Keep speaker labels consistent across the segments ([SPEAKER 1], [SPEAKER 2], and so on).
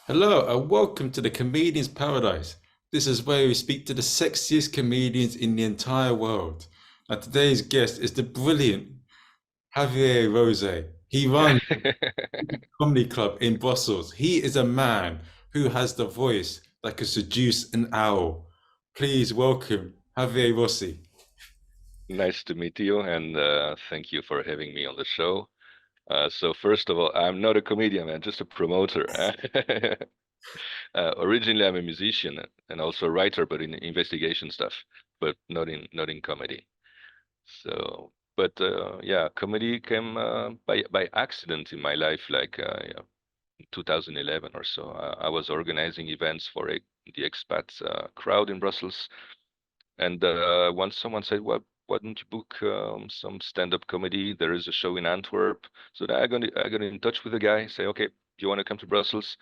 [SPEAKER 1] Hello and welcome to the Comedian's Paradise. This is where we speak to the sexiest comedians in the entire world. And today's guest is the brilliant Xavier Rossey. He runs a comedy club in Brussels. He is a man who has the voice that could seduce an owl. Please welcome Xavier Rossey.
[SPEAKER 2] Nice to meet you, and thank you for having me on the show. So first of all, I'm not a comedian, man, just a promoter. Originally, I'm a musician and also a writer, but in investigation stuff, but not in comedy. So, but yeah, comedy came by accident in my life, like yeah, 2011 or so. I was organizing events for the expats crowd in Brussels, and once someone said, "Well, why don't you book some stand-up comedy? There is a show in Antwerp." So then I got in touch with the guy, say, "Okay, do you want to come to Brussels?"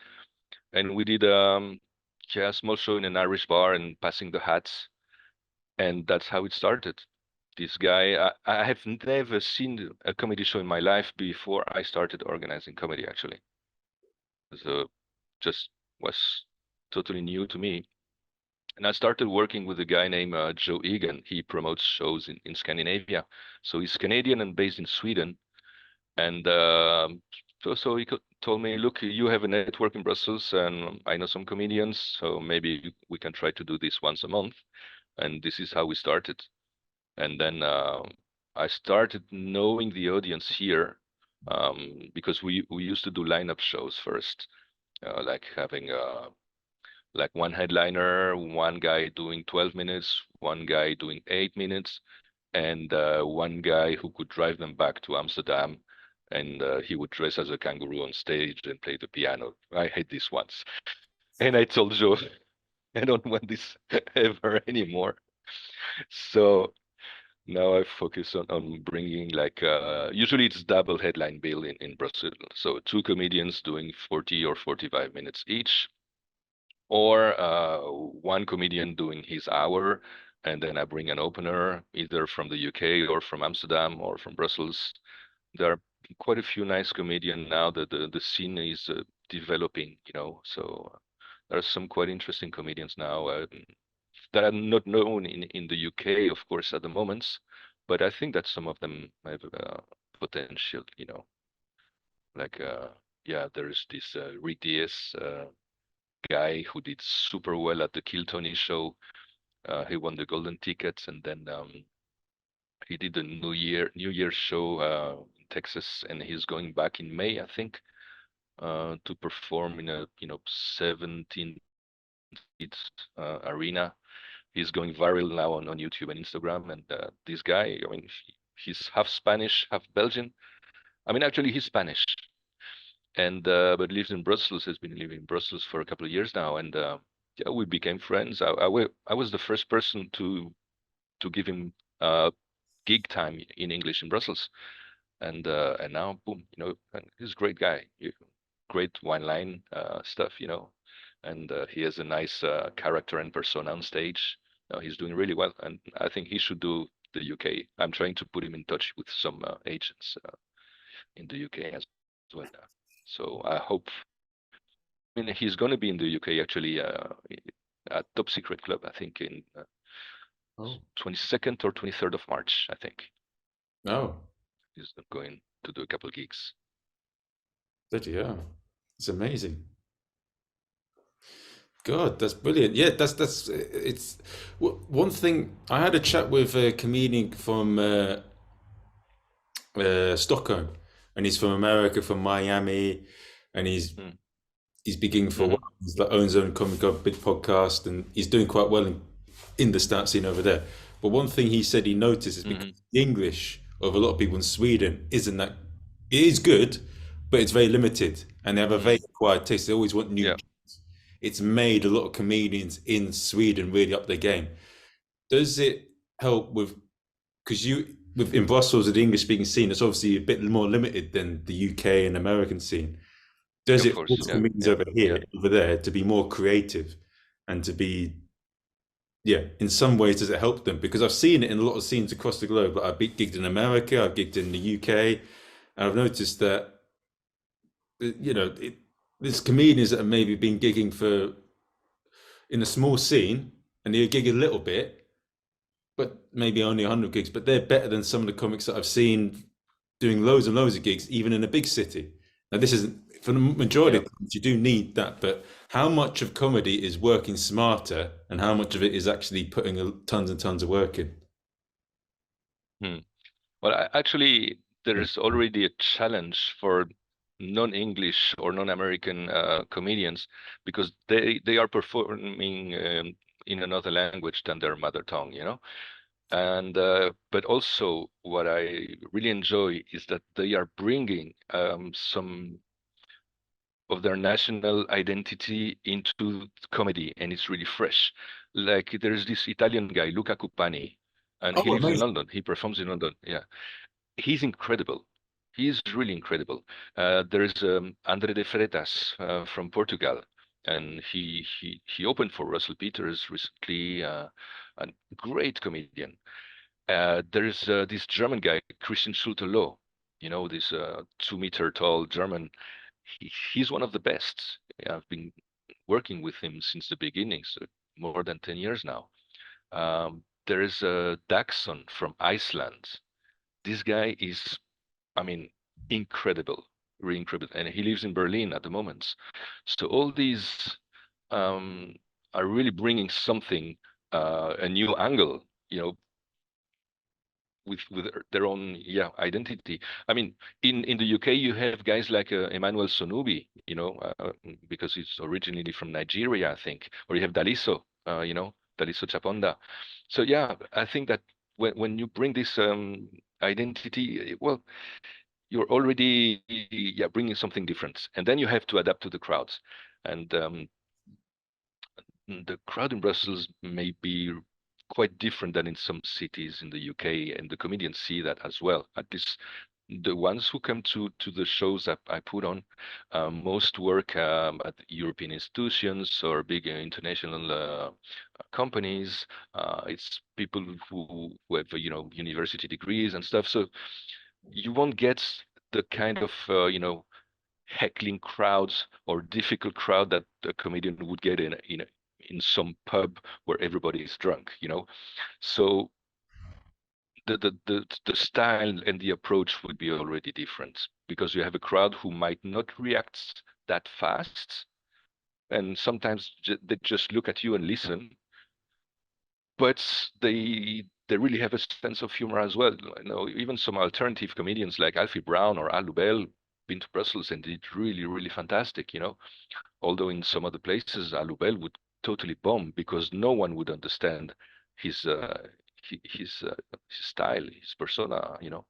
[SPEAKER 2] And we did yeah, a small show in an Irish bar and passing the hats, and that's how it started. This guy, I have never seen a comedy show in my life before I started organizing comedy, actually. So just was totally new to me. And I started working with a guy named Joe Egan. He promotes shows in Scandinavia. So he's Canadian and based in Sweden. And so he told me, look, you have a network in Brussels and I know some comedians. So maybe we can try to do this once a month. And this is how we started. And then I started knowing the audience here because we used to do lineup shows first, like having like one headliner, one guy doing 12 minutes, one guy doing 8 minutes, and one guy who could drive them back to Amsterdam. And he would dress as a kangaroo on stage and play the piano. I hate this once. And I told Joe, I don't want this ever anymore. So now I focus on bringing like, usually it's double headline bill in Brazil. So two comedians doing 40 or 45 minutes each, or one comedian doing his hour, and then I bring an opener either from the UK or from Amsterdam or from Brussels. There are quite a few nice comedians now that the scene is developing, So there are some quite interesting comedians now that are not known in the UK, of course, at the moment, but I think that some of them have potential, Like yeah, there's this Diaz guy who did super well at the Kill Tony show. He won the golden tickets, and then he did a New Year show in Texas, and he's going back in May, I think, to perform in a 17 seat arena. He's going viral now on YouTube and Instagram. And this guy, I mean, he's half Spanish, half Belgian. I mean, actually, he's Spanish, and but lives in Brussels. Has been living in Brussels for a couple of years now, and yeah, we became friends. I was the first person to give him gig time in English in Brussels, and now boom, and he's a great guy, great wine line stuff, and he has a nice character and persona on stage. He's doing really well, and I think he should do the UK. I'm trying to put him in touch with some agents in the UK as well. So I hope. I mean, he's going to be in the UK actually at Top Secret Club, I think, in
[SPEAKER 1] Oh,
[SPEAKER 2] 22nd or 23rd of March, I think.
[SPEAKER 1] no,
[SPEAKER 2] He's going to do a couple of gigs.
[SPEAKER 1] bloody hell. It's amazing. God, that's brilliant. Yeah, that's it's one thing. I had a chat with a comedian from Stockholm, and he's from America, from Miami, and
[SPEAKER 2] Mm.
[SPEAKER 1] he's beginning for a while.
[SPEAKER 2] Hmm.
[SPEAKER 1] He's like owns his own comic club, big podcast, and he's doing quite well in the stat scene over there. But one thing he said he noticed is because
[SPEAKER 2] Hmm.
[SPEAKER 1] the English of a lot of people in Sweden isn't that it is good, but it's very limited, and they have a very
[SPEAKER 2] Mm.
[SPEAKER 1] quiet taste. They always want new.
[SPEAKER 2] Yeah.
[SPEAKER 1] It's made a lot of comedians in Sweden really up their game. Does it help with because you with in Brussels the English speaking scene it's obviously a bit more limited than the UK and American scene. Does
[SPEAKER 2] Of
[SPEAKER 1] it
[SPEAKER 2] course.
[SPEAKER 1] force
[SPEAKER 2] Yeah.
[SPEAKER 1] comedians
[SPEAKER 2] Yeah.
[SPEAKER 1] over
[SPEAKER 2] Yeah.
[SPEAKER 1] here over there to be more creative and to be yeah in some ways does it help them because I've seen it in a lot of scenes across the globe like I've gigged in America, I've gigged in the UK, and I've noticed that it, there's comedians that have maybe been gigging for in a small scene and they gig a little bit, but maybe only 100 gigs, but they're better than some of the comics that I've seen doing loads and loads of gigs, even in a big city. Now, this isn't for the majority
[SPEAKER 2] Yeah.
[SPEAKER 1] of times, you do need that, but how much of comedy is working smarter and how much of it is actually putting tons and tons of work in?
[SPEAKER 2] Hmm. Well, actually, there is already a challenge for non-English or non-American comedians because they are performing in another language than their mother tongue, you know. And but also what I really enjoy is that they are bringing some of their national identity into comedy, and it's really fresh. Like there's this Italian guy, Luca Cupani, and he
[SPEAKER 1] Oh,
[SPEAKER 2] lives in
[SPEAKER 1] amazing.
[SPEAKER 2] London. He performs in London. Yeah, he's incredible. He's really incredible. There's Andre de Freitas from Portugal, and he opened for Russell Peters recently. A great comedian. There's this German guy, Christian Schulte-Loh. You know, this 2 meter tall German. He's one of the best. Yeah, I've been working with him since the beginning, so more than 10 years now. There is Daxon from Iceland. This guy is, I mean, incredible, really incredible. And he lives in Berlin at the moment. So all these um, are really bringing something, a new angle, you know, with their own identity. I mean, in the UK you have guys like Emmanuel Sonubi, you know, because he's originally from Nigeria, I think, or you have Daliso, you know, Daliso Chaponda. So yeah, I think that when you bring this identity, well, you're already bringing something different, and then you have to adapt to the crowds, and the crowd in Brussels may be quite different than in some cities in the UK, and the comedians see that as well. At least the ones who come to the shows that I put on, most work at European institutions or big international companies. It's people who have university degrees and stuff. So you won't get the kind of heckling crowds or difficult crowd that a comedian would get in some pub where everybody is drunk, you know. So the style and the approach would be already different because you have a crowd who might not react that fast, and sometimes they just look at you and listen, but they really have a sense of humor as well. You know, even some alternative comedians like Alfie Brown or Al Lubel been to Brussels and did really fantastic, you know. Although in some other places, Alubel would totally bomb because no one would understand his his style, his persona. You know,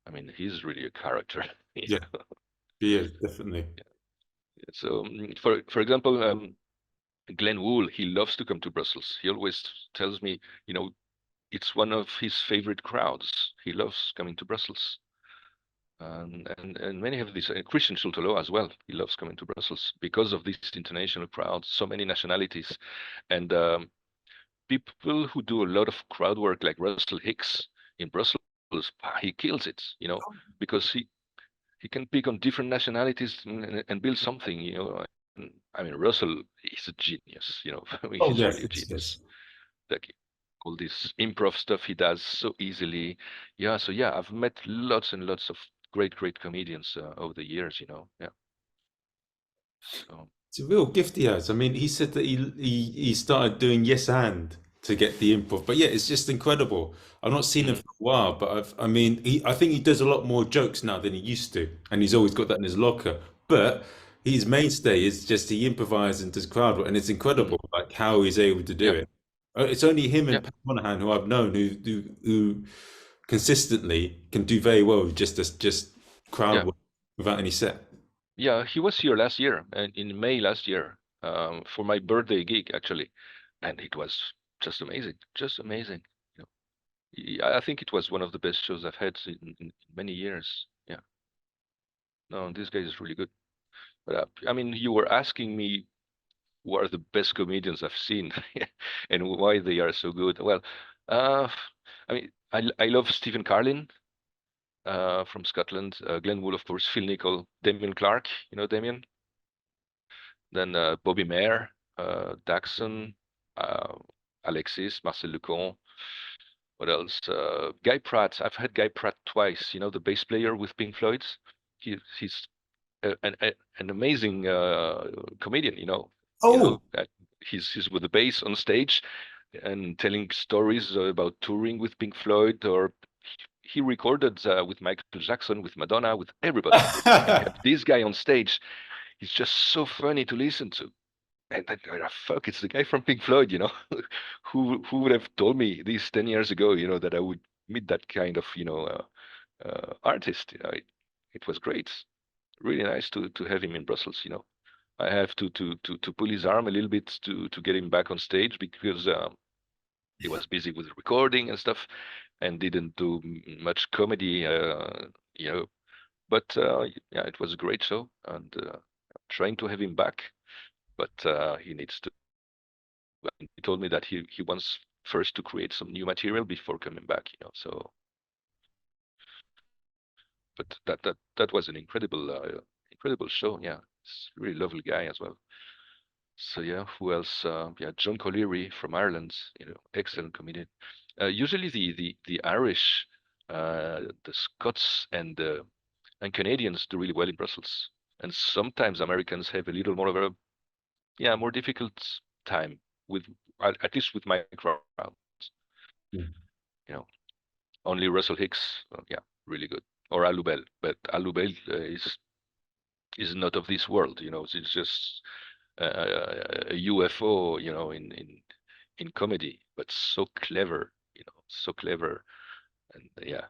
[SPEAKER 2] I mean, he's really a character. You
[SPEAKER 1] Yeah,
[SPEAKER 2] know?
[SPEAKER 1] he is definitely.
[SPEAKER 2] So, for example, Glenn Wool, he loves to come to Brussels. He always tells me, you know, it's one of his favorite crowds. He loves coming to Brussels. And many of these, Christian Schultelo as well, he loves coming to Brussels because of this international crowd, so many nationalities. And people who do a lot of crowd work, like Russell Hicks in Brussels, he kills it, you know, because he can pick on different nationalities and build something, you know. And, I mean, Russell is a genius, you know. I mean,
[SPEAKER 1] Oh,
[SPEAKER 2] he's
[SPEAKER 1] yes,
[SPEAKER 2] really a
[SPEAKER 1] yes.
[SPEAKER 2] genius. Like all this improv stuff he does so easily. Yeah, so yeah, I've met lots and lots of great comedians over the years, you know. Yeah. So,
[SPEAKER 1] It's a real gift he has. I mean, he said that he started doing yes and to get the improv, but yeah, it's just incredible. I've not seen him for
[SPEAKER 2] mm,
[SPEAKER 1] a while, but I mean, I think he does a lot more jokes now than he used to, and he's always got that in his locker. But his mainstay is just he improvises and does crowd work, and it's incredible
[SPEAKER 2] mm,
[SPEAKER 1] like how he's able to do
[SPEAKER 2] yeah,
[SPEAKER 1] it. It's only him
[SPEAKER 2] yeah,
[SPEAKER 1] and Pat Monahan who I've known who consistently can do very well with just crowd
[SPEAKER 2] yeah,
[SPEAKER 1] work without any set.
[SPEAKER 2] yeah. He was here last year, and in May last year, for my birthday gig actually, and it was just amazing, just amazing. You know, I think it was one of the best shows I've had in many years. Yeah. No, this guy is really good. But I mean, you were asking me who are the best comedians I've seen and why they are so good. Well, uh, I mean, I love Stephen Carlin from Scotland, Glenn Wool, of course, Phil Nichol, Damien Clark. You know Damien? Then Bobby Mayer, Daxon, uh, Alexis, Marcel Lecon. What else? Guy Pratt. I've had Guy Pratt twice. You know, the bass player with Pink Floyd. He's an amazing comedian.
[SPEAKER 1] Oh,
[SPEAKER 2] He's with the bass on stage and telling stories about touring with Pink Floyd, or he recorded with Michael Jackson, with Madonna, with everybody. And you have this guy on stage. He's just so funny to listen to. And then, fuck, it's the guy from Pink Floyd, who would have told me this 10 years ago, that I would meet that kind of, artist. It was great. Really nice to have him in Brussels, I have to pull his arm a little bit to get him back on stage because he was busy with recording and stuff and didn't do much comedy, you know. But yeah, it was a great show, and trying to have him back, but he needs to. He told me that he wants first to create some new material before coming back, But that was an incredible show. Yeah, he's a really lovely guy as well. So yeah, who else? Yeah, John Colleary from Ireland, excellent comedian. Usually the Irish, the Scots and Canadians do really well in Brussels, and sometimes Americans have a little more of a more difficult time with at least with my crowd.
[SPEAKER 1] hmm.
[SPEAKER 2] You know, only Russell Hicks, yeah, really good, or Alubel, but Alubel is not of this world. It's just a UFO, in comedy, but so clever, so clever, and yeah,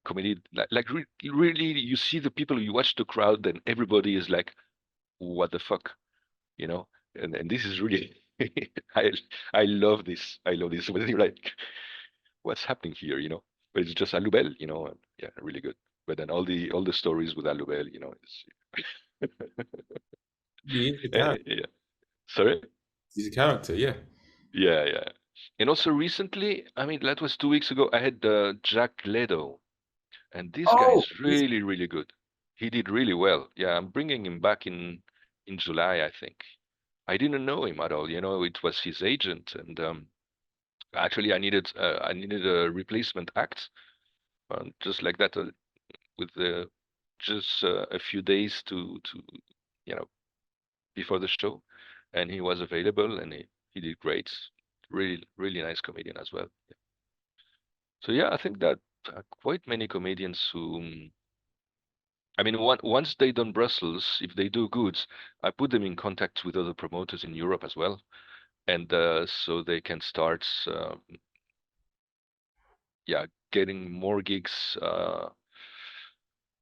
[SPEAKER 2] comedy like really, you see the people, you watch the crowd, and everybody is like, what the fuck, you know, and this is really, I I love this. I love this. When you're like, what's happening here, But it's just Alubel, and yeah, really good. But then all the stories with Alubel, is
[SPEAKER 1] He is a character.
[SPEAKER 2] yeah. Sorry.
[SPEAKER 1] He's a character, yeah.
[SPEAKER 2] Yeah, yeah. And also recently, I mean, that was 2 weeks ago, I had Jack Leto, and this guy
[SPEAKER 1] Oh,
[SPEAKER 2] is
[SPEAKER 1] he's
[SPEAKER 2] really, really good. He did really well. Yeah, I'm bringing him back in July, I think. I didn't know him at all. It was his agent, and actually, I needed a replacement act, just like that, with just a few days to you know before the show, and he was available, and he did great. Really, really nice comedian as well. Yeah. So yeah, I think that quite many comedians who, I mean, once they done Brussels, if they do good, I put them in contact with other promoters in Europe as well, and so they can start, yeah, getting more gigs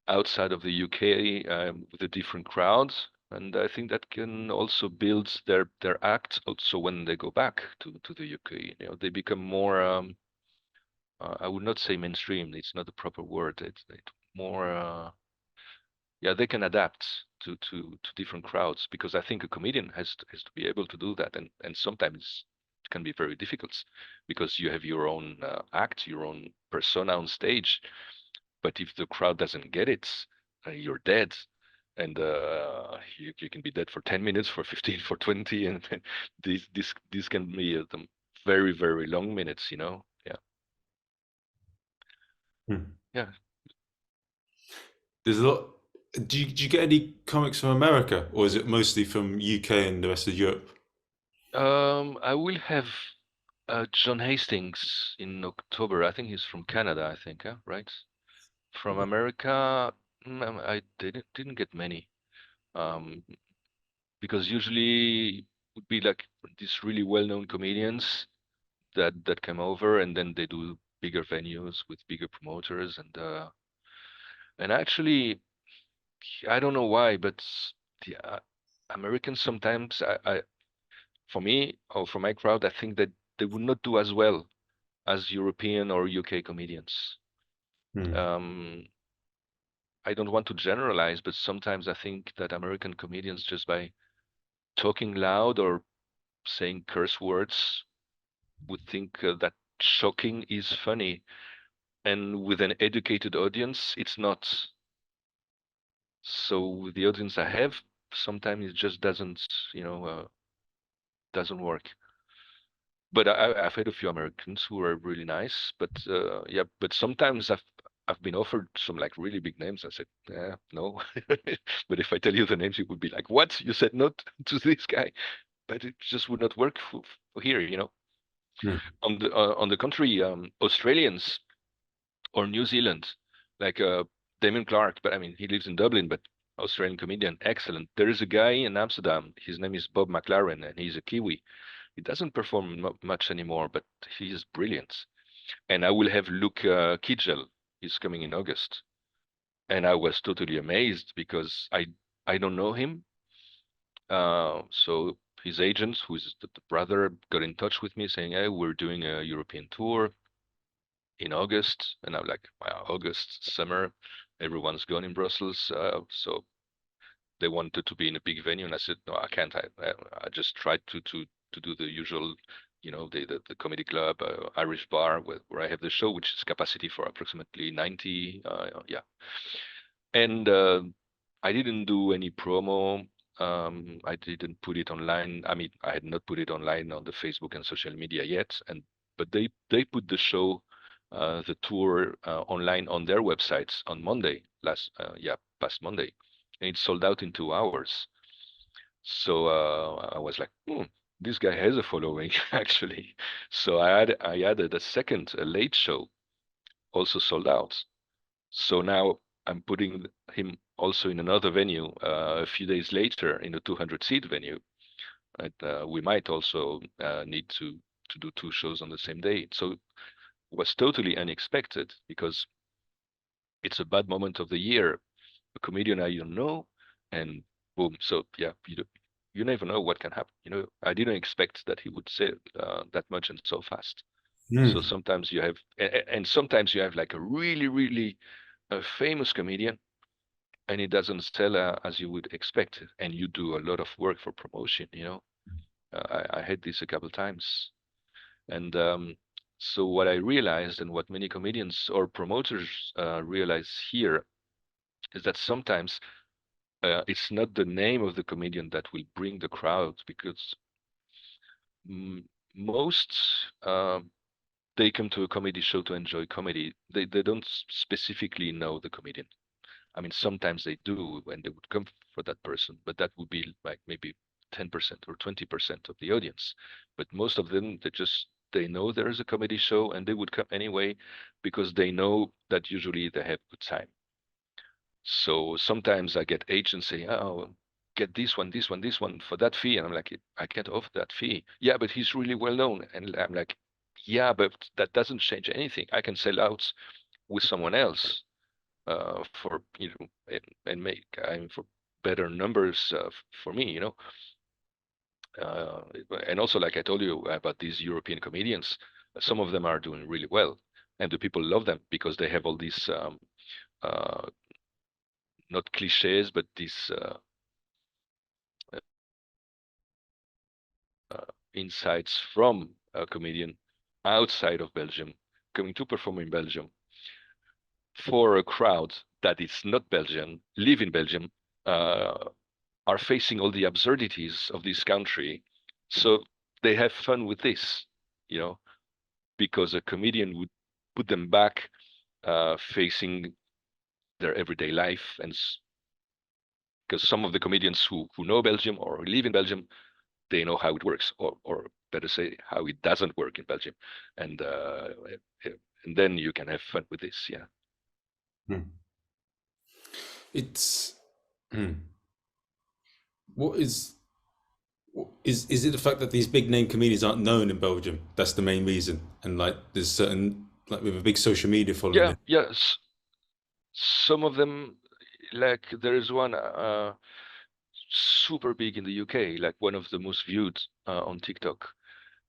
[SPEAKER 2] outside of the UK, with the different crowds. And I think that can also build their act also when they go back to the UK. They become more, I would not say mainstream. It's not the proper word. It's more, yeah, they can adapt to different crowds, because I think a comedian has to be able to do that, and sometimes it can be very difficult because you have your own act, your own persona on stage, but if the crowd doesn't get it, you're dead, and you can be dead for 10 minutes, for 15, for 20, and these can be the very, very long minutes. Yeah,
[SPEAKER 1] Hmm.
[SPEAKER 2] yeah.
[SPEAKER 1] There's a lot. Do you get any comics from America, or is it mostly from UK and the rest of Europe?
[SPEAKER 2] I will have John Hastings in October. I think he's from Canada, I think, right? From America, I didn't get many. Um, because usually would be like these really well-known comedians that come over, and then they do bigger venues with bigger promoters, and actually, I don't know why, but the Americans sometimes, for me or for my crowd, I think that they would not do as well as European or UK comedians.
[SPEAKER 1] Hmm.
[SPEAKER 2] Um, I don't want to generalize, but sometimes I think that American comedians, just by talking loud or saying curse words, would think that shocking is funny. And with an educated audience, it's not. So with the audience I have, sometimes it just doesn't, you know, doesn't work. But I've had a few Americans who are really nice. But yeah, but sometimes I've been offered some like really big names. I said, yeah, no. But if I tell you the names, it would be like, what? You said not to this guy, but it just would not work for here, you know.
[SPEAKER 1] Mm.
[SPEAKER 2] On the contrary, Australians or New Zealand, like Damien Clark, but I mean he lives in Dublin, but Australian comedian, excellent. There is a guy in Amsterdam. His name is Bob McLaren, and he's a Kiwi. He doesn't perform much anymore, but he is brilliant. And I will have Luke Kidgel. He's coming in August, and I was totally amazed because I don't know him. So his agent, who is the brother, got in touch with me saying, "Hey, we're doing a European tour in August," and I'm like, "Wow, August, summer, everyone's gone in Brussels." So they wanted to be in a big venue, and I said, "No, I can't. I just tried to do the usual, you know, the comedy club, Irish bar where I have the show, which is capacity for approximately 90. Yeah, and I didn't do any promo. I didn't put it online. I mean, I had not put it online on the Facebook and social media yet, and but they put the show, the tour online on their websites on Monday past Monday, and it sold out in 2 hours. So I was like, this guy has a following actually. So I added a second, a late show, also sold out. So now I'm putting him also in another venue a few days later in a 200-seat venue. And, we might also need to do two shows on the same day. So it was totally unexpected because it's a bad moment of the year. A comedian I don't know, and boom. So yeah, you never know what can happen. You know, I didn't expect that he would say that much and so fast. So
[SPEAKER 1] Mm.
[SPEAKER 2] sometimes you have, and sometimes you have like a really, really famous comedian, and it doesn't sell as you would expect, and you do a lot of work for promotion. You know, I had this a couple times, and so what I realized, and what many comedians or promoters realize here, is that sometimes it's not the name of the comedian that will bring the crowd, because mm, most they come to a comedy show to enjoy comedy. They don't specifically know the comedian. I mean, sometimes they do, and they would come for that person, but that would be like maybe 10% or 20% of the audience. But most of them, they know there is a comedy show, and they would come anyway because they know that usually they have good time. So sometimes I get agents saying, "Oh, get this one for that fee," and I'm like, "I can't offer that fee." "Yeah, but he's really well known," and I'm like, "Yeah, but that doesn't change anything. I can sell out with someone else for and make for better numbers for me, you know." Uh, and also, like I told you about these European comedians, some of them are doing really well, and the people love them because they have all these uh, not cliches, but these insights from a comedian outside of Belgium coming to perform in Belgium for a crowd that is not Belgian, live in Belgium, uh, are facing all the absurdities of this country. So they have fun with this, you know, because a comedian would put them back facing their everyday life. And because some of the comedians who know Belgium or live in Belgium, they know how it works, or better say, how it doesn't work in Belgium. And and then you can have fun with this. Yeah.
[SPEAKER 1] Mm. It's mm. What is it the fact that these big name comedians aren't known in Belgium? That's the main reason. And like there's certain like with a big social media following
[SPEAKER 2] Yeah.
[SPEAKER 1] it.
[SPEAKER 2] Yes. Some of them, like there is one super big in the UK, like one of the most viewed on TikTok,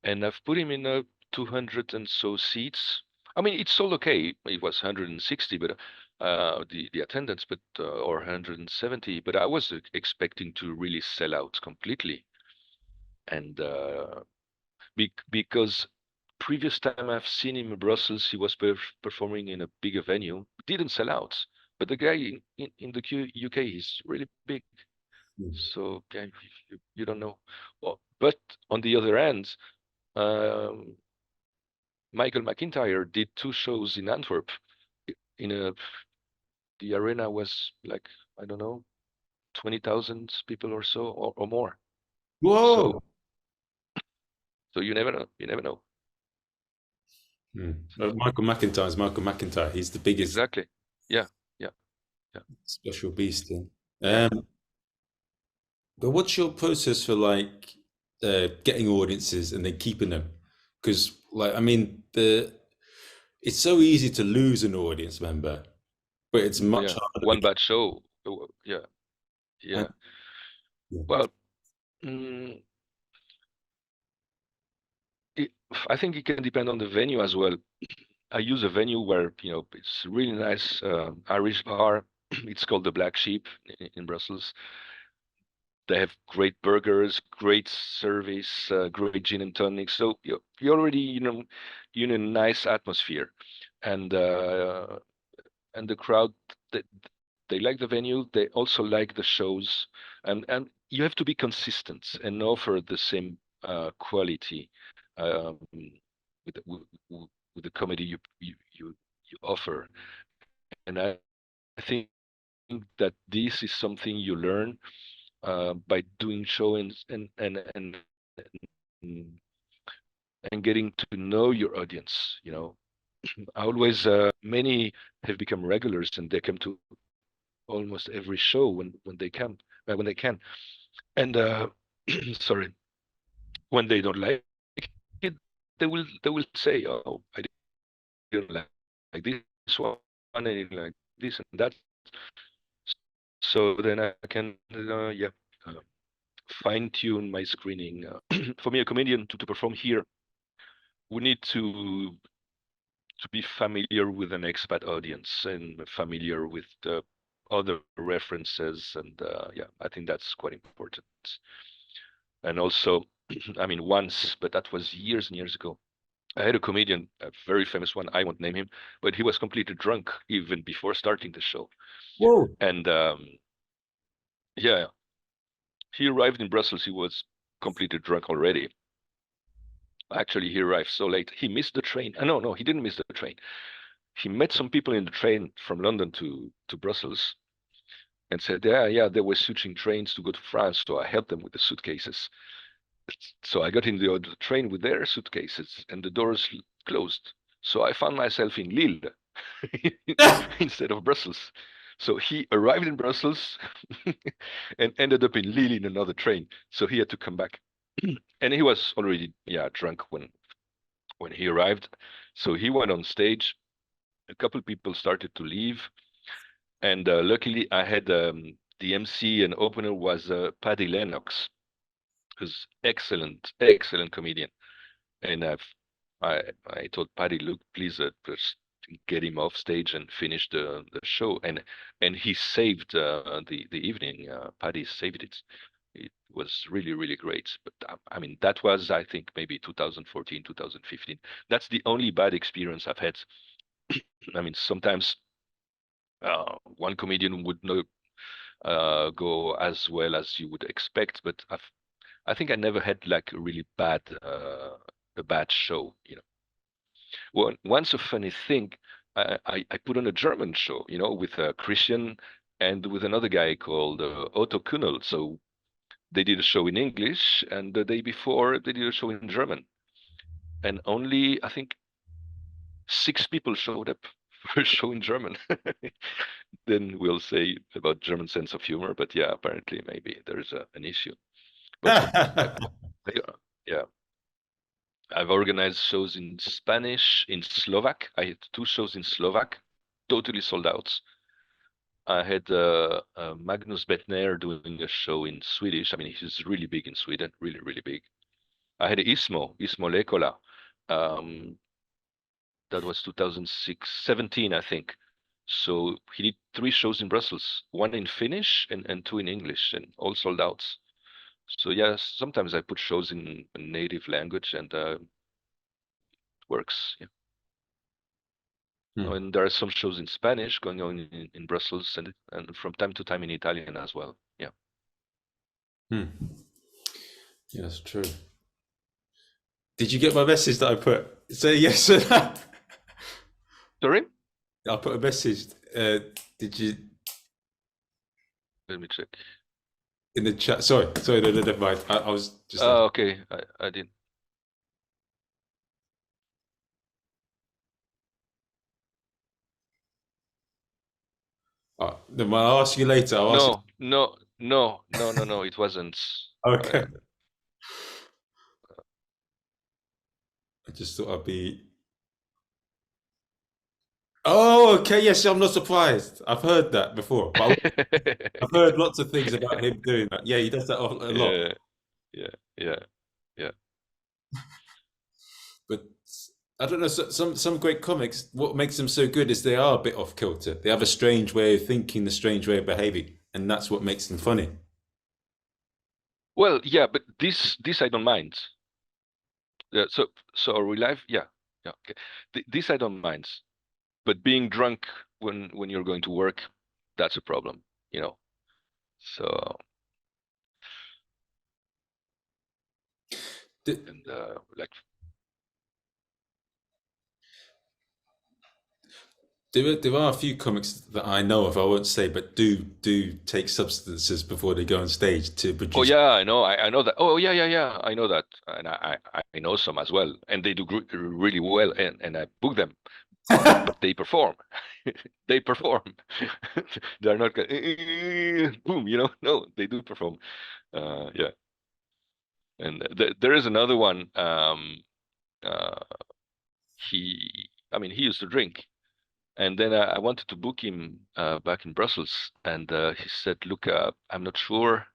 [SPEAKER 2] and I've put him in 200 and so seats. I mean, it's all okay. It was 160, but the attendance, but or 170, but I was expecting to really sell out completely, and because previous time I've seen him in Brussels, he was performing in a bigger venue, didn't sell out, but the guy in the UK is really big.
[SPEAKER 1] Mm.
[SPEAKER 2] So yeah, you don't know. But on the other hand, um, Michael McIntyre did two shows in Antwerp. In a The arena was like, I don't know, 20,000 people or so, or more. So
[SPEAKER 1] Whoa.
[SPEAKER 2] you never know. You never know.
[SPEAKER 1] Mm. Michael McIntyre is Michael McIntyre. He's the biggest
[SPEAKER 2] Exactly. Yeah. Yeah. Yeah.
[SPEAKER 1] special beast.
[SPEAKER 2] Yeah.
[SPEAKER 1] But what's your process for like getting audiences and then keeping them? Because like I mean, it's so easy to lose an audience member, but it's
[SPEAKER 2] Oh
[SPEAKER 1] much
[SPEAKER 2] yeah.
[SPEAKER 1] harder to
[SPEAKER 2] One
[SPEAKER 1] get.
[SPEAKER 2] bad show. Yeah.
[SPEAKER 1] And,
[SPEAKER 2] Yeah.
[SPEAKER 1] yeah.
[SPEAKER 2] Well, mm, it, I think it can depend on the venue as well. I use a venue where, it's really nice Irish bar. It's called the Black Sheep in Brussels. They have great burgers, great service, great gin and tonic. So you already, you're in a nice atmosphere, and uh, and the crowd, they, they like the venue. They also like the shows, and you have to be consistent and offer the same quality um, with the comedy you offer. And I think that this is something you learn by doing showings and getting to know your audience. I always many have become regulars and they come to almost every show when they can. And sorry, when they don't like it, they will say, "Oh, I didn't like this one, I didn't like this and that." So then I can fine tune my screening. For me, a comedian to perform here, we need to be familiar with an expat audience and familiar with the other references, and yeah, I think that's quite important. And also, I mean, once, but that was years and years ago. I had a comedian, a very famous one. I won't name him, but he was completely drunk even before starting the show.
[SPEAKER 1] Whoa.
[SPEAKER 2] And yeah, he arrived in Brussels. He was completely drunk already. Actually, he arrived so late. He missed the train. No, no, he didn't miss the train. He met some people in the train from London to Brussels and said, yeah, yeah, they were switching trains to go to France. So I helped them with the suitcases. So I got in the train with their suitcases and the doors closed. So I found myself in Lille instead of Brussels. So he arrived in Brussels and ended up in Lille in another train. So he had to come back. And he was already, yeah, drunk when he arrived. So he went on stage. A couple people started to leave. And luckily, I had the MC and opener was Paddy Lennox, who's excellent comedian. And I told Paddy, look, please just get him off stage and finish the show. And he saved the evening. Paddy saved it. It was really great. But I mean, that was, I think, maybe 2014, 2015. That's the only bad experience I've had. I mean, sometimes one comedian would not go as well as you would expect, but I think I never had like a bad show. Once a funny thing, I put on a German show, with Christian and with another guy called Otto Kunnel. So they did a show in English, and the day before they did a show in German, and only I think 6 people showed up for a show in German. Then we'll say about German sense of humor, but yeah, apparently maybe there's an issue. But I've, yeah, I've organized shows in Spanish, in Slovak. I had 2 shows in Slovak, totally sold out. I had Magnus Bettner doing a show in Swedish. I mean, he's really big in Sweden, really big. I had Ismo Lekola. Um, that was 2006, 17, I think. So he did 3 shows in Brussels, one in Finnish and 2 in English, and all sold out. So yes, sometimes I put shows in a native language, and it works. Yeah.
[SPEAKER 1] Hmm.
[SPEAKER 2] And there are some shows in Spanish going on in Brussels, and from time to time in Italian as well. Yeah.
[SPEAKER 1] Hmm. Yeah, that's true. Did you get my message that I put? Say yes or no.
[SPEAKER 2] Sorry?
[SPEAKER 1] I put a message. Did you
[SPEAKER 2] Let me check.
[SPEAKER 1] in the chat? Sorry, no, never mind. I was just like,
[SPEAKER 2] Okay, I didn't.
[SPEAKER 1] then I'll ask you later. I'll ask you.
[SPEAKER 2] No. It wasn't.
[SPEAKER 1] Okay. I just thought I'd be. Oh, okay. Yes, I'm not surprised. I've heard that before, but I've heard lots of things about him doing that. Yeah, he does that a lot.
[SPEAKER 2] Yeah, yeah, yeah, yeah.
[SPEAKER 1] But I don't know. Some great comics. What makes them so good is they are a bit off kilter. They have a strange way of thinking, a strange way of behaving, and that's what makes them funny.
[SPEAKER 2] Well, yeah, but this I don't mind. So real life, yeah, okay. This I don't mind. But being drunk when you're going to work, that's a problem, you know. So
[SPEAKER 1] Th-
[SPEAKER 2] and like
[SPEAKER 1] There are a few comics that I know of. I won't say, but do take substances before they go on stage to
[SPEAKER 2] oh
[SPEAKER 1] produce.
[SPEAKER 2] yeah, I know that. Oh yeah, I know that, and I know some as well, and they do really well, and I book them, but they perform. They perform. They're not boom, you know. No, they do perform. Yeah, and there is another one. Uh, I mean, he used to drink, and then I wanted to book him back in Brussels, and he said, "Look, I'm not sure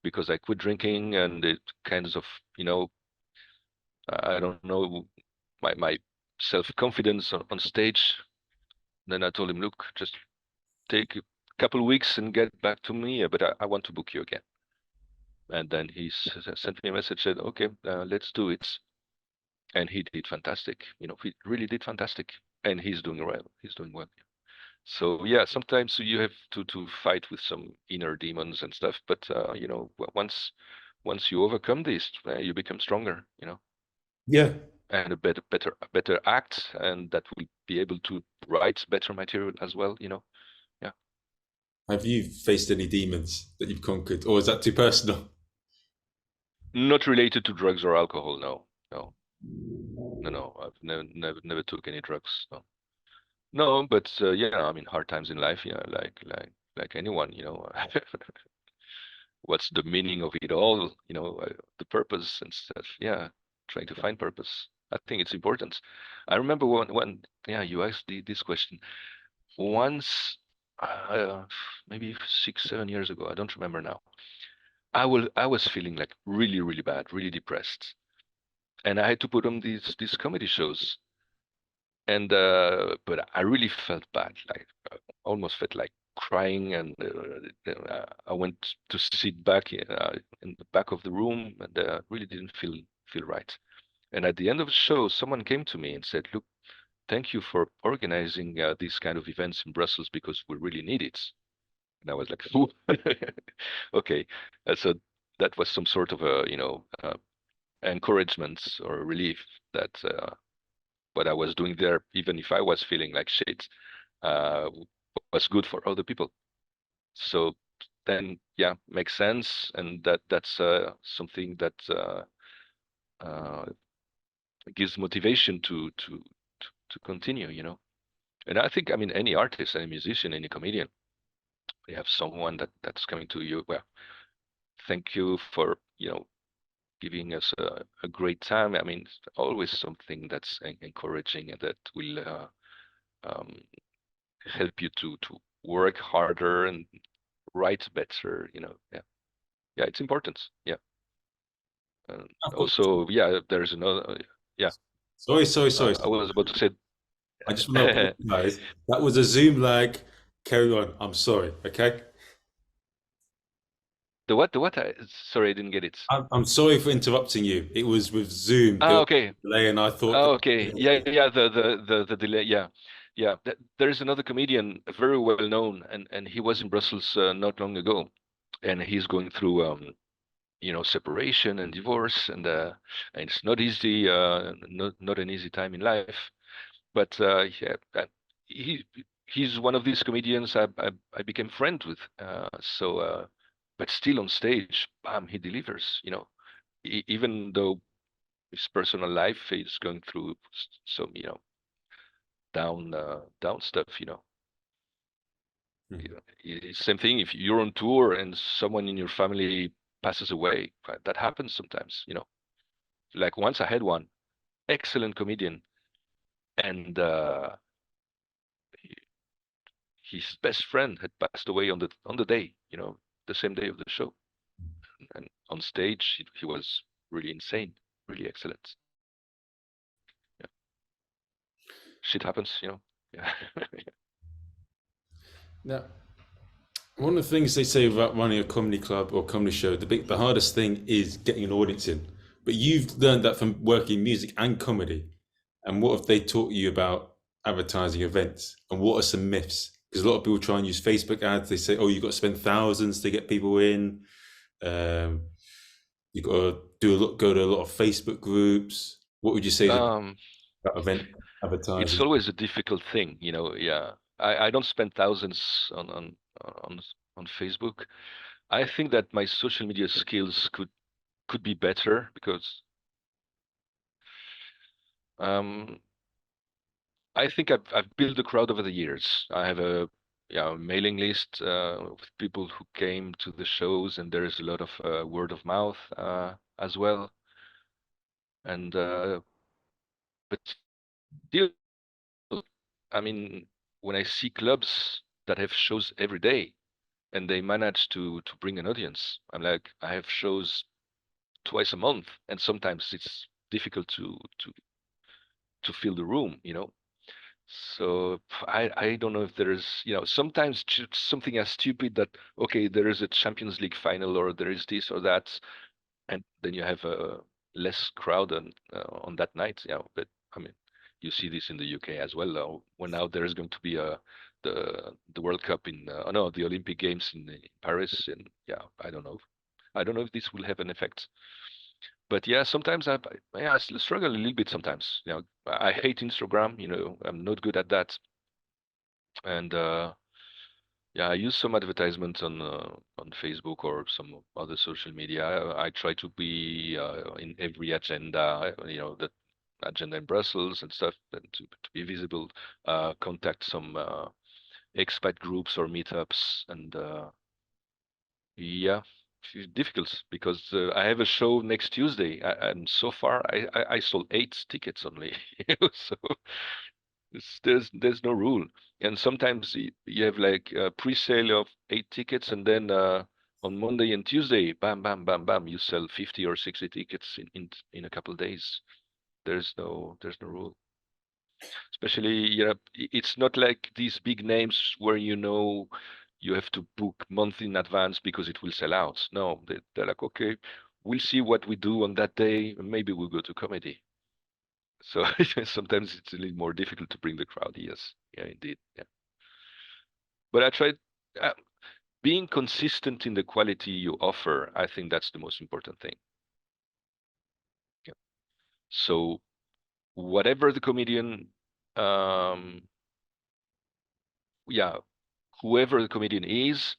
[SPEAKER 2] because I quit drinking, and it kinds of, you know, I don't know my self-confidence on stage." Then I told him, "Look, just take a couple of weeks and get back to me, but I want to book you again." And then he sent me a message, said, "Okay, let's do it." And he did fantastic. You know, he really did fantastic, and he's doing well. He's doing well. So yeah, sometimes you have to fight with some inner demons and stuff, but you know, once you overcome this, you become stronger, you know,
[SPEAKER 1] Yeah.
[SPEAKER 2] and a better act, and that will be able to write better material as well, you know. Yeah.
[SPEAKER 1] Have you faced any demons that you've conquered, or is that too personal?
[SPEAKER 2] Not related to drugs or alcohol, no. No. No. I've never took any drugs. No. No, but yeah, I mean hard times in life, yeah, like anyone, you know. What's the meaning of it all, you know, the purpose and stuff. Yeah, trying to find purpose. I think it's important. I remember when yeah, you asked this question once, uh, maybe 6 7 years ago. I don't remember now. I was feeling like really bad, really depressed, and I had to put on these comedy shows. And but I really felt bad, like almost felt like crying, and I went to sit back in the back of the room, and really didn't feel right. And at the end of the show, someone came to me and said, "Look, thank you for organizing these kind of events in Brussels because we really need it." And I was like, "Ooh." Okay, so that was some sort of a, you know, encouragement or relief that what I was doing there, even if I was feeling like shit, uh, was good for other people. So then, yeah, makes sense, and that's something that uh, gives motivation to continue, you know. And I think, I mean, any artist, any musician, any comedian, you have someone that's coming to you. Well, thank you for, you know, giving us a great time. I mean, always something that's encouraging and that will um, help you to work harder and write better, you know. Yeah, yeah, it's important. Yeah. And
[SPEAKER 1] I've got,
[SPEAKER 2] also, yeah, there's another, yeah,
[SPEAKER 1] sorry.
[SPEAKER 2] I was about to say,
[SPEAKER 1] I just want to apologize. That was a Zoom lag. Carry on. I'm sorry. Okay.
[SPEAKER 2] the what? Sorry, I didn't get it.
[SPEAKER 1] I'm sorry for interrupting you. It was with Zoom. There was
[SPEAKER 2] Okay.
[SPEAKER 1] a delay, and I thought that.
[SPEAKER 2] Okay. Yeah, the delay. Yeah. Yeah. There's another comedian, very well known, and he was in Brussels not long ago, and he's going through separation and divorce, and it's not easy, not an easy time in life. But yeah, he he's one of these comedians I became friends with. But still on stage, bam, he delivers. Even though his personal life is going through some down stuff.
[SPEAKER 1] Mhm.
[SPEAKER 2] It's same thing if you're on tour and someone in your family passes away. Right? That happens sometimes. Like once I had one excellent comedian, and his best friend had passed away on the day, the same day of the show. And on stage, he was really insane, really excellent. Yeah, shit happens. Yeah.
[SPEAKER 1] Now, one of the things they say about running a comedy club or comedy show, the hardest thing is getting an audience in. But you've learned that from working music and comedy. And what have they taught you about advertising events? And what are some myths? Because a lot of people try and use Facebook ads. They say, "Oh, you've got to spend thousands to get people in. Um, you've got to go to a lot of Facebook groups." What would you say about
[SPEAKER 2] um,
[SPEAKER 1] event
[SPEAKER 2] it's
[SPEAKER 1] advertising?
[SPEAKER 2] always a difficult thing. Yeah, I don't spend thousands on on Facebook. I think that my social media skills could be better because um, I think I've built a crowd over the years. I have a mailing list with people who came to the shows, and there is a lot of word of mouth as well. And but still, I mean, when I see clubs that have shows every day and they manage to bring an audience, I'm like, I have shows twice a month, and sometimes it's difficult to fill the room. So I don't know if there's sometimes something as stupid that okay, there is a Champions League final or there is this or that, and then you have a less crowd on that night. But I mean, you see this in the UK as well. When now there is going to be the World Cup in oh no, the Olympic Games in Paris, and yeah, I don't know if this will have an effect. But yeah, sometimes I struggle a little bit sometimes. I hate Instagram. I'm not good at that, and yeah, I use some advertisements on Facebook or some other social media. I try to be in every agenda, the agenda in Brussels and stuff, and to be visible. Contact some expat groups or meetups, and yeah, it's difficult because I have a show next Tuesday, and so far I sold 8 tickets only. So there's no rule, and sometimes you have like a pre-sale of 8 tickets, and then on Monday and Tuesday, bam, bam, bam, bam, you sell 50 or 60 tickets in a couple of days. There's no rule. Especially, it's not like these big names where you have to book month in advance because it will sell out. No, they're like, okay, we'll see what we do on that day, and maybe we'll go to comedy. So sometimes it's a little more difficult to bring the crowd. Yes, yeah, indeed. Yeah, but I tried uh, being consistent in the quality you offer. I think that's the most important thing. Yeah. So whatever the comedian, um, yeah, whoever the comedian is,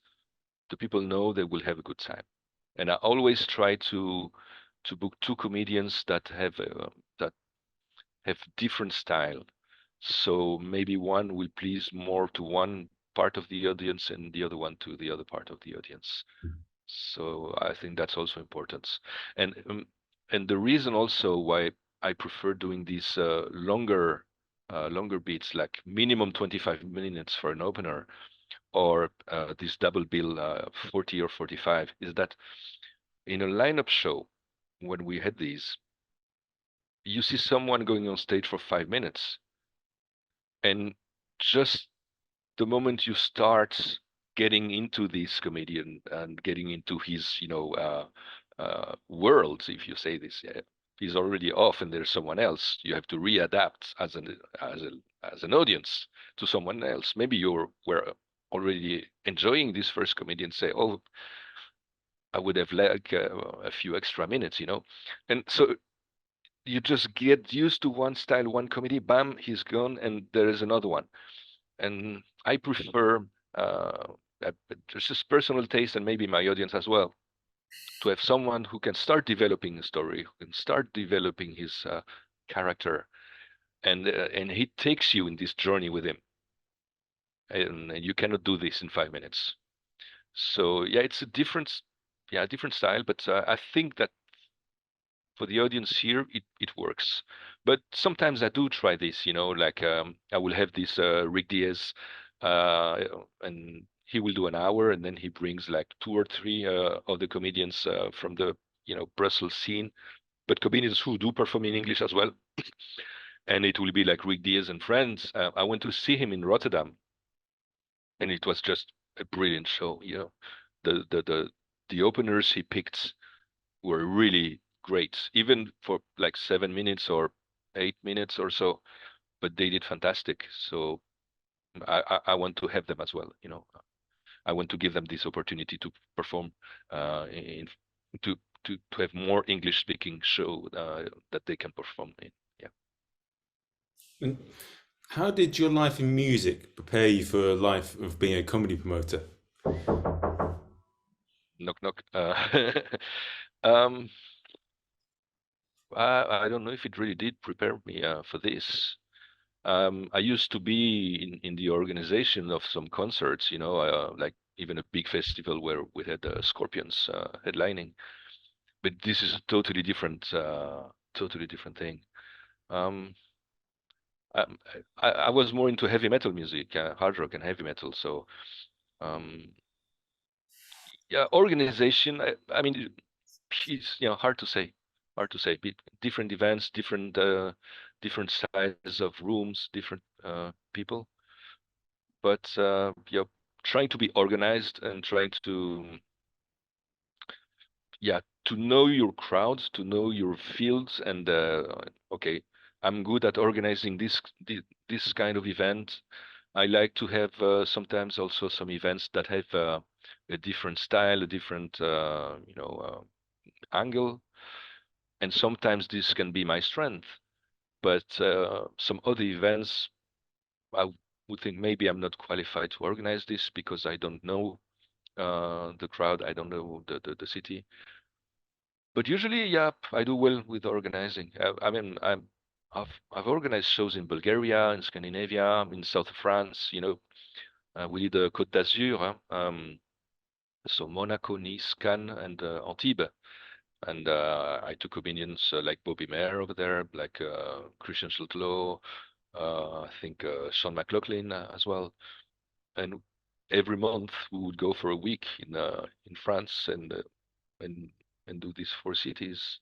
[SPEAKER 2] the people know they will have a good time. And I always try to book two comedians that have different style. So maybe one will please more to one part of the audience and the other one to the other part of the audience. So I think that's also important. And the reason also why I prefer doing these longer beats, like minimum 25 minutes for an opener, or this double bill 40 or 45, is that in a lineup show, when we had these, you see someone going on stage for 5 minutes, and just the moment you start getting into this comedian and getting into his world, if you say this, yeah, he's already off and there's someone else. You have to readapt as an audience to someone else. Maybe you were already enjoying this first comedian, say, oh, I would have like a few extra minutes, and so you just get used to one style, one comedy, bam, he's gone, and there is another one. And I prefer, there's just personal taste and maybe my audience as well, to have someone who can start developing a story, who can start developing his character, and he takes you in this journey with him, and you cannot do this in 5 minutes. So yeah, it's a different style, but I think that for the audience here, it works. But sometimes I do try this, like I will have this Rick Diaz, uh, and he will do an hour, and then he brings like two or three of the comedians from the Brussels scene, but comedians who do perform in English as well. And it will be like Rick Diaz and friends. I went to see him in Rotterdam, and it was just a brilliant show. The openers he picked were really great, even for like 7 minutes or 8 minutes or so. But they did fantastic. So I want to have them as well. I want to give them this opportunity to perform in to to have more English speaking show that they can perform in. Yeah.
[SPEAKER 1] And how did your life in music prepare you for a life of being a comedy promoter?
[SPEAKER 2] Knock knock. Um, I don't know if it really did prepare me for this. I used to be in the organization of some concerts, like even a big festival where we had Scorpions headlining. But this is a totally different thing. Um, I, I was more into heavy metal music, hard rock and heavy metal. So um, yeah, organization. I mean, it's hard to say, different events, different sizes of rooms, different people. But trying to be organized and trying to to know your crowds, to know your fields, and okay, I'm good at organizing this kind of event. I like to have sometimes also some events that have a different style, a different angle, and sometimes this can be my strength. But some other events, I would think maybe I'm not qualified to organize this because I don't know the crowd, I don't know the city. But usually, yeah, I do well with organizing. I mean, I've organized shows in Bulgaria, in Scandinavia, in south of France. We did the Côte d'Azur, huh? So Monaco, Nice, Cannes, and Antibes. And I took comedians like Bobby Mayer over there, like Christian Schultlow, I think Sean McLaughlin as well. And every month we would go for a week in France and and do these four cities.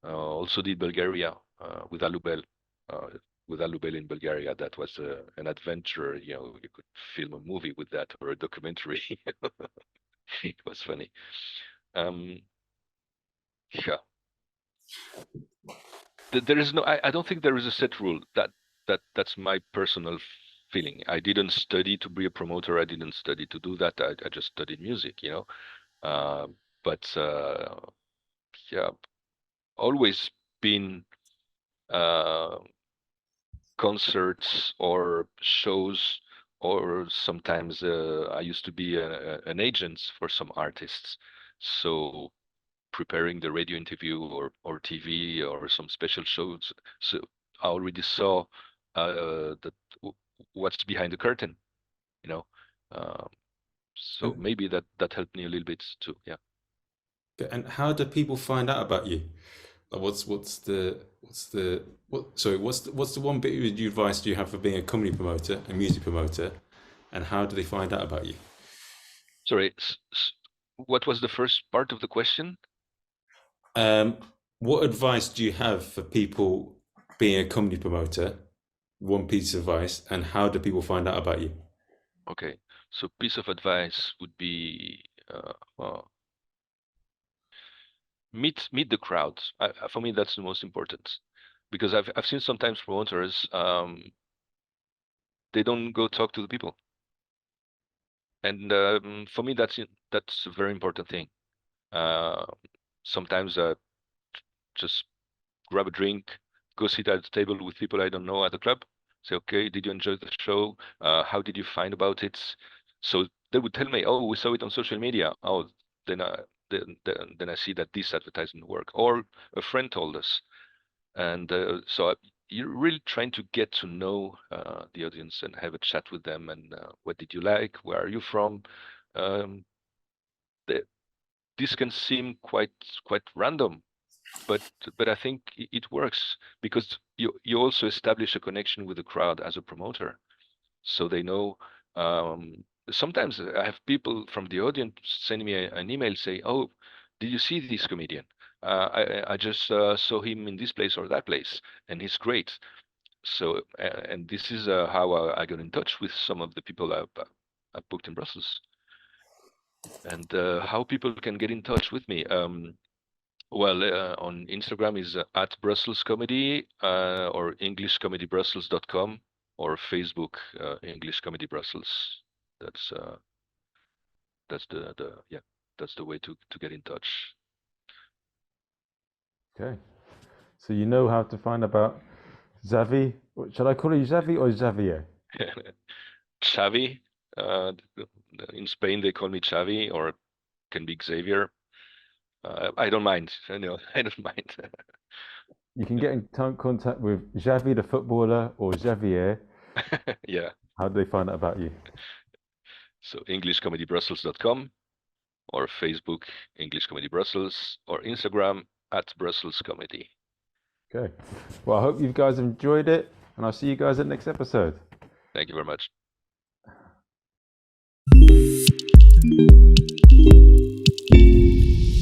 [SPEAKER 2] Also did Bulgaria with Alubel. Uh, with Alubel in Bulgaria, that was an adventure. You could film a movie with that or a documentary. It was funny. Um, yeah, there is no. I don't think there is a set rule. That's my personal feeling. I didn't study to be a promoter. I didn't study to do that. I just studied music. Uh, but yeah, always been uh, concerts or shows, or sometimes I used to be an agent for some artists. So preparing the radio interview or TV or some special shows. So I already saw that what's behind the curtain, you know. Um, so
[SPEAKER 1] And,
[SPEAKER 2] maybe that helped me a little bit too. Yeah.
[SPEAKER 1] and how do people find out about you? Like what's the one bit of advice do you have for being a comedy promoter, a music promoter, and how do they find out about you?
[SPEAKER 2] Sorry. What was the first part of the question?
[SPEAKER 1] Um, what advice do you have for people being a comedy promoter? One piece of advice, and how do people find out about you?
[SPEAKER 2] Okay. So piece of advice would be well, meet the crowd. For me, that's the most important because I've seen sometimes promoters they don't go talk to the people, and for me that's a very important thing. Sometimes just grab a drink, go sit at the table with people I don't know at the club. Say, okay, did you enjoy the show? How did you find about it? So they would tell me, oh, we saw it on social media. Oh, then then I see that this advertisement work. Or a friend told us. And so you're really trying to get to know the audience and have a chat with them. And what did you like? Where are you from? Um, the, this can seem quite random, but I think it works because you also establish a connection with the crowd as a promoter, so they know. Um, Sometimes I have people from the audience send me an email say, "Oh, did you see this comedian? I just saw him in this place or that place, and he's great." So and this is how I got in touch with some of the people I booked in Brussels, and how people can get in touch with me. Well, on Instagram is at Brussels Comedy or EnglishComedyBrussels.com or Facebook English Comedy Brussels. That's yeah, that's the way to get in touch.
[SPEAKER 1] Okay. So you know how to find about Xavi. Should I call you Xavi or Xavier?
[SPEAKER 2] Xavi, uh, in Spain they call me Xavi or can be Xavier. I don't mind. I don't mind.
[SPEAKER 1] You can get in contact with Xavi the footballer or Xavier.
[SPEAKER 2] Yeah.
[SPEAKER 1] How do they find out about you?
[SPEAKER 2] So EnglishComedyBrussels.com or Facebook English Comedy Brussels or Instagram at Brussels Comedy.
[SPEAKER 1] Okay. Well, I hope you guys enjoyed it, and I'll see you guys at the next episode.
[SPEAKER 2] Thank you very much.